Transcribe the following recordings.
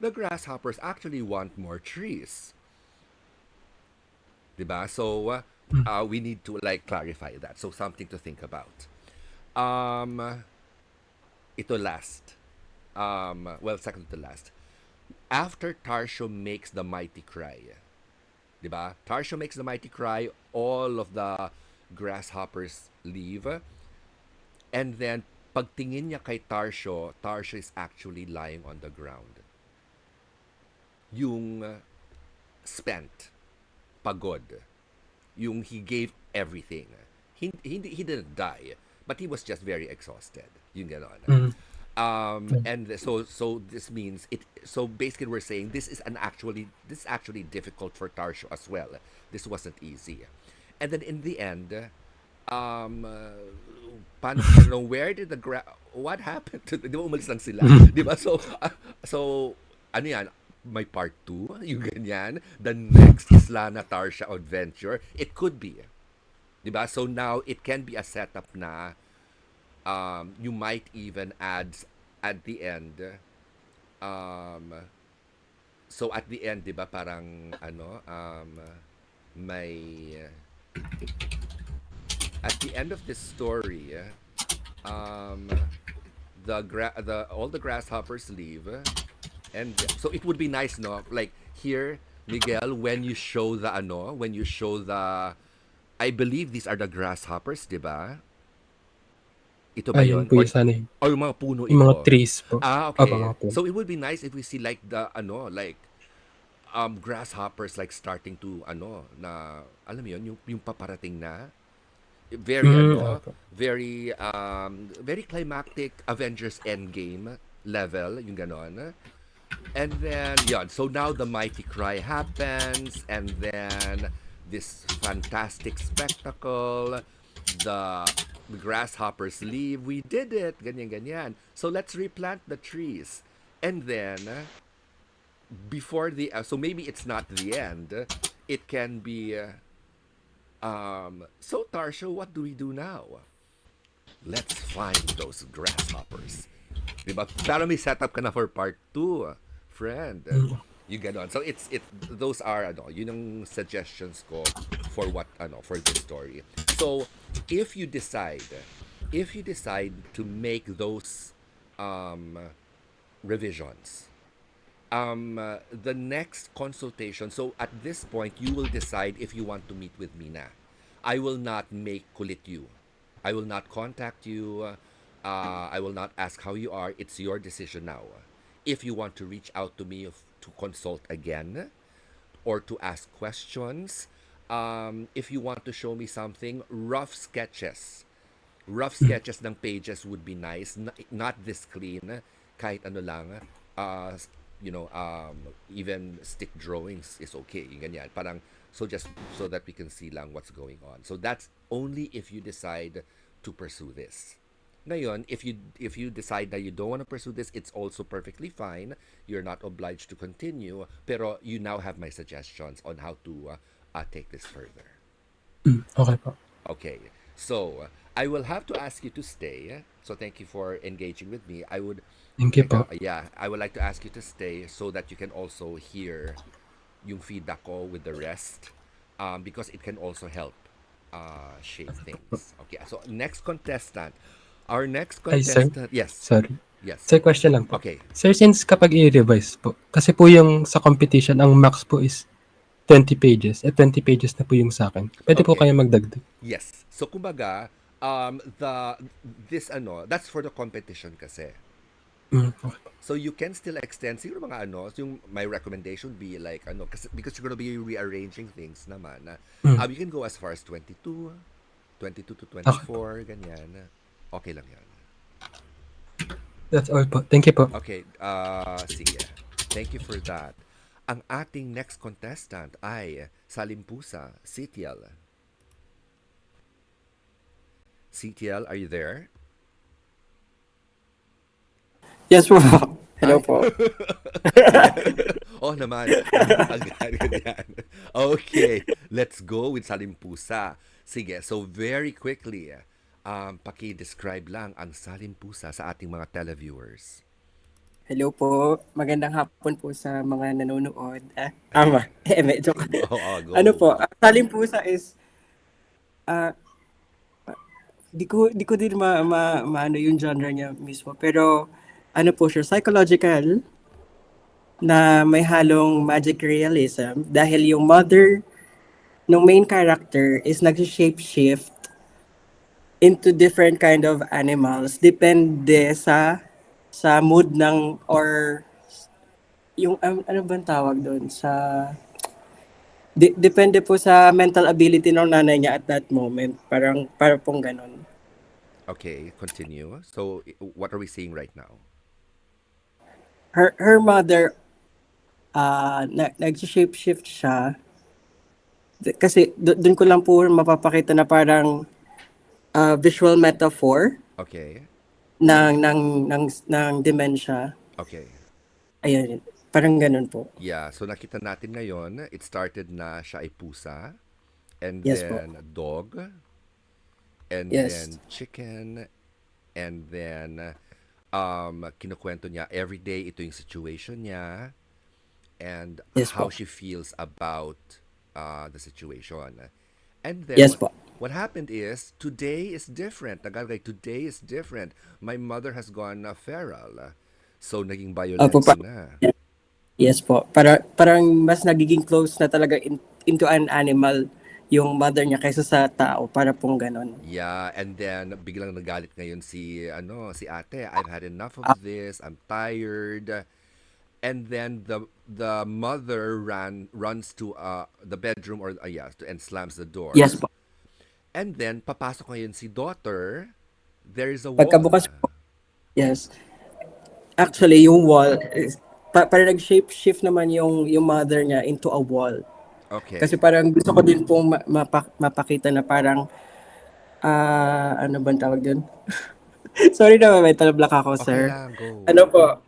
the grasshoppers actually want more trees. Diba? So, we need to like clarify that. So, something to think about. Um, ito last. Well, second to last. After Tarsho makes the mighty cry, diba? Tarsho makes the mighty cry, all of the grasshoppers leave, and then pagtingin niya kay Tarsho, Tarsho is actually lying on the ground. Yung spent, pagod, yung he gave everything. He didn't die, but he was just very exhausted. Yung ganon. Mm. And so this means it. So basically, we're saying this is actually difficult for Tarsho as well. This wasn't easy, and then in the end, paano, where did what happened to, di ba umalis lang sila? Di ba? So, ano yan? May part 2? Yung ganyan? The next Islana Tarsha adventure? It could be. Di ba? So now, it can be a setup na you might even add at the end, um, so at the end, di ba, parang, may, at the end of this story, um, the all the grasshoppers leave, and so it would be nice, no? Like here, Miguel, when you show the, I believe these are the grasshoppers, di ba? Ito ba Ayun yon? po yung sana yun. Or yung mga puno Yung mga ito? trees po. Ah, Opo, okay. mga po. So it would be nice if we see like the like grasshoppers like starting to na alam mo yun yung paparating na very Opo. very climactic Avengers Endgame level yung ganon. And then yeah, so now the mighty cry happens, and then this fantastic spectacle, the grasshoppers leave. We did it, ganyan ganyan. So let's replant the trees, and then before the so maybe it's not the end. It can be so Tarsho, what do we do now? Let's find those grasshoppers. Diba? Pero may setup ka na for part 2, friend. Mm. You get on. So those are yun ang suggestions ko for for this story. So if you decide to make those um revisions, the next consultation, so at this point you will decide if you want to meet with me na. I will not make kulit you. I will not contact you. I will not ask how you are. It's your decision now. If you want to reach out to me to consult again or to ask questions, if you want to show me something, rough sketches ng pages would be nice. Not this clean. Kahit ano lang. Uh, even stick drawings is okay. Yung ganyan. Parang, so just so that we can see lang what's going on. So that's only if you decide to pursue this. Ngayon, if you decide that you don't want to pursue this, it's also perfectly fine. You're not obliged to continue. Pero you now have my suggestions on how to take this further. Okay po. Okay. So, I will have to ask you to stay. So, thank you for engaging with me. I would, Thank you po. yeah, I would like to ask you to stay so that you can also hear yung feedback ko with the rest, because it can also help shape things. Okay. So, next contestant. Our next Ay, sir. contestant. Yes. Sorry. Yes. Sir, question lang po. Okay. Sir, since kapag i-revise po, kasi po yung sa competition, ang max po is 20 pages. 20 pages na po yung sa akin. Pwede po Okay. kayo magdagdag. Yes. So, kumbaga, that's for the competition kasi. Okay. So you can still extend siguro mga yung my recommendation would be like kasi because you're gonna be rearranging things naman. Mm. You can go as far as 22, 22 to Okay po. 24 ganyan. Okay lang 'yan. That's all po. Thank you po. Okay, sige. Thank you for that. Ang ating next contestant ay Salimpusa, CTL. CTL, are you there? Yes po. Hello Ay. po. Sige. Oh naman. Agad ganyan. Okay. Let's go with Salimpusa. Sige. So very quickly, paki-describe lang ang Salimpusa sa ating mga televiewers. Hello po. Magandang hapon po sa mga nanonood. Ayan. Tama. Medyo. Oo, Ano go. po, salin pusa is, ah, di ko din maano yung genre niya mismo. Pero, ano po siya, psychological na may halong magic realism dahil yung mother ng main character is nag-shape shift into different kind of animals depende sa mood ng or yung ano bang tawag doon sa depende po sa mental ability ng nanay niya at that moment. Para pong ganun. Okay, continue. So, what are we seeing right now? Her mother, nag-shape shift siya. Kasi doon ko lang po mapapakita na parang visual metaphor Okay. ng dementia. Okay. Ayun, parang ganun po. Yeah, so nakita natin ngayon, it started na siya ay pusa, and Yes po. then dog, and Yes. then chicken, and then kinukwento niya everyday ito yung situation niya and Yes how po. she feels about the situation. And then Yes what po. what happened is today is different. Nagalagay today is different. My mother has gone feral. So naging Opo, violento na. yes po. Parang mas nagiging close na talaga into an animal yung mother niya kaysa sa tao. Para pong ganon. Yeah, and then biglang nagalit ngayon si ate. I've had enough Ah, of this. I'm tired. And then the mother runs to the bedroom or yes, and slams the yes doors. po. And then papasok ngayon si daughter. There is a wall. Pagkabukas po, yes. Actually, yung wall, parang nag-shape shift naman yung mother niya into a wall. Kasi Okay. parang gusto ko din pong mapakita na parang, ano bang tawag dun? Sorry na, mental block ako, Okay sir. lang, go. Ano po,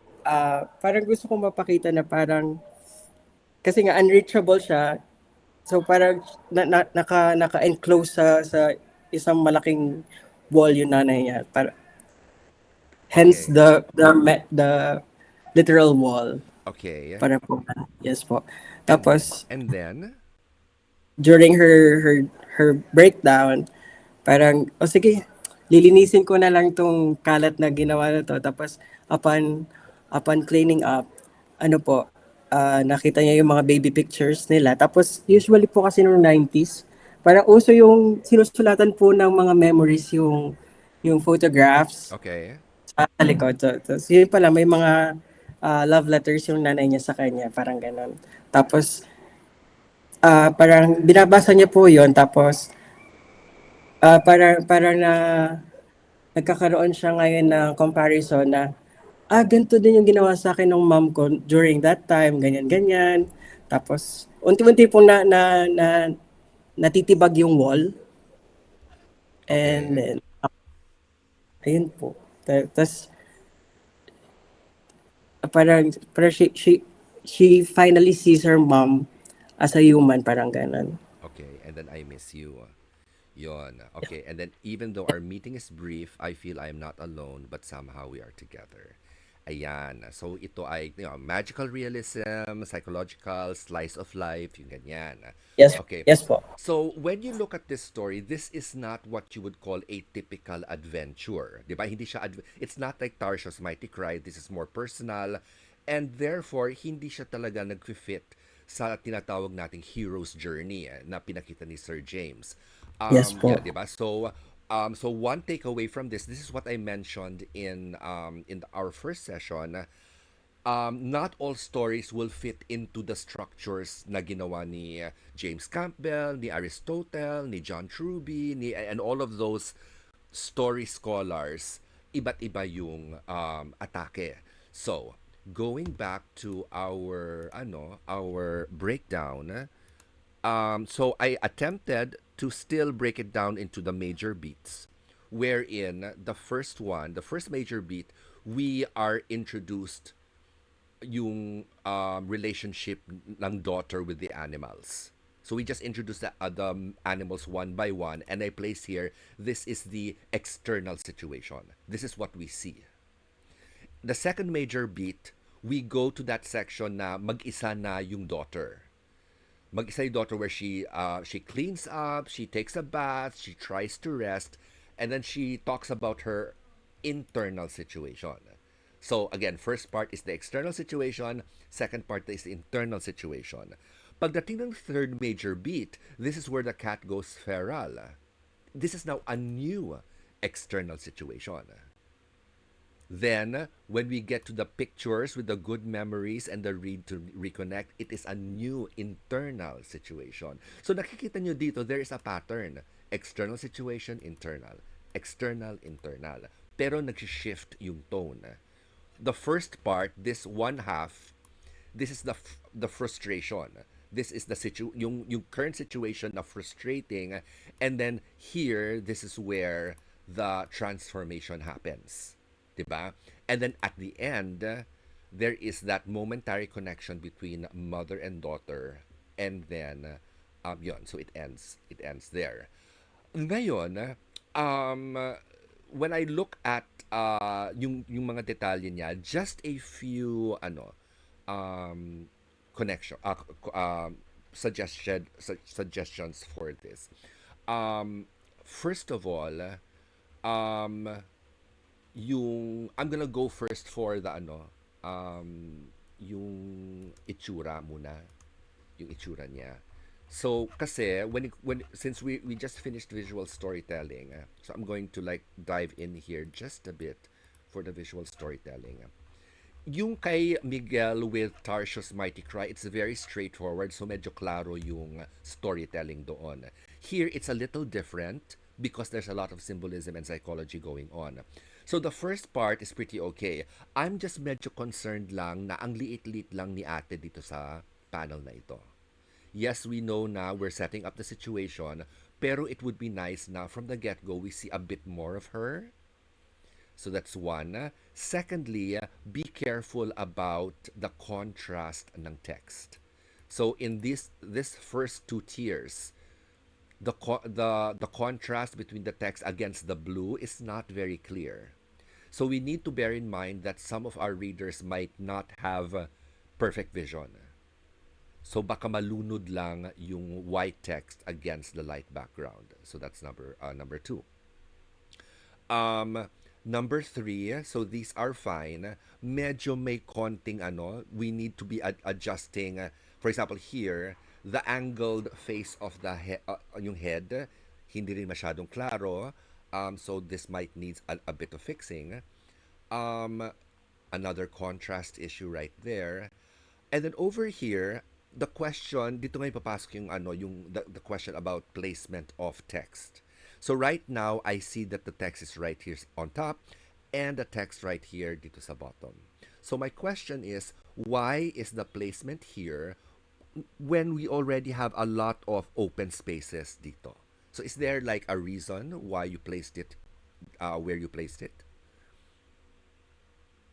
parang gusto kong mapakita na parang, kasi nga unreachable siya, so parang naka-enclose sa isang malaking wall yung nanay niya. Hence Okay. the literal wall. Okay. Para po, yes po. And Tapos, and then during her breakdown, parang, o sige, lilinisin ko na lang tong kalat na ginawa na to. Tapos, upon cleaning up, ano po, nakita niya yung mga baby pictures nila. Tapos, usually po kasi noong 90s, parang uso yung sinusulatan po ng mga memories yung photographs okay. sa likod. So, yun pala, may mga love letters yung nanay niya sa kanya. Parang ganon. Tapos, parang binabasa niya po yon. Tapos, parang nagkakaroon siya ngayon ng comparison na, ganito din yung ginawa sa akin ng mom ko during that time, ganyan-ganyan. Tapos, unti-unti po natitibag yung wall. And Okay. then, ayun po. Tapos, parang she finally sees her mom as a human, parang ganon. Okay. And then I miss you. Yon. Okay. And then even though our meeting is brief, I feel I am not alone, but somehow we are together. Ayan. So ito ay magical realism, psychological, slice of life, yung ganyan. Yes, Okay. yes po. So when you look at this story, this is not what you would call a typical adventure. 'Di ba? Hindi siya it's not like Tarsha's Mighty Cry. This is more personal and therefore hindi siya talaga nag-fit sa tinatawag nating hero's journey na pinakita ni Sir James. Yes Yeah, po. 'di ba? So one takeaway from this is what I mentioned in our first session. Not all stories will fit into the structures na ginawa ni James Campbell, ni Aristotle, ni John Truby, and all of those story scholars. Iba't iba yung atake. So, going back to our breakdown, so I attempted to still break it down into the major beats, wherein the first major beat, we are introduced yung relationship ng daughter with the animals. So we just introduce the animals one by one, and I place here, this is the external situation. This is what we see. the second major beat, we go to that section na mag-isa na yung daughter. Mag-isa yung daughter where she cleans up, she takes a bath, she tries to rest, and then she talks about her internal situation. So again, first part is the external situation, second part is the internal situation. Pagdating ng third major beat, this is where the cat goes feral. This is now a new external situation. Then, when we get to the pictures with the good memories and the read to reconnect, it is a new internal situation. So nakikita nyo dito, there is a pattern. External situation, internal. External, internal. Pero nag-shift yung tone. The first part, this one half, this is the frustration. This is the yung current situation na frustrating, and then here, this is where the transformation happens. Diba? And then at the end, there is that momentary connection between mother and daughter, and then yun, so it ends there. Ngayon, when I look at yung mga detalye niya, just a few connection suggestions for this. First of all, yung I'm gonna go first for the yung itsura muna, yung itsura niya. So kasi when since we just finished visual storytelling, so I'm going to like dive in here just a bit for the visual storytelling. Yung kay Miguel with Tarsho's Mighty Cry, it's very straightforward, so medyo klaro yung storytelling doon. Here, it's a little different because there's a lot of symbolism and psychology going on. So the first part is pretty okay. I'm just medyo concerned lang na ang liit-liit lang ni ate dito sa panel na ito. Yes, we know na we're setting up the situation, pero it would be nice na from the get-go we see a bit more of her. So that's one. Secondly, be careful about the contrast ng text. So in this first two tiers, the contrast between the text against the blue is not very clear. So we need to bear in mind that some of our readers might not have perfect vision. So baka malunod lang yung white text against the light background. So that's number two. Number three, so these are fine. Medyo may konting we need to be adjusting. For example, here, the angled face of the yung head, hindi rin masyadong klaro. So this might need a bit of fixing. Another contrast issue right there. And then over here, the question, dito ngayon papasok yung the question about placement of text. So right now, I see that the text is right here on top and the text right here dito sa bottom. So my question is, why is the placement here when we already have a lot of open spaces dito? So is there like a reason why you placed it where you placed it?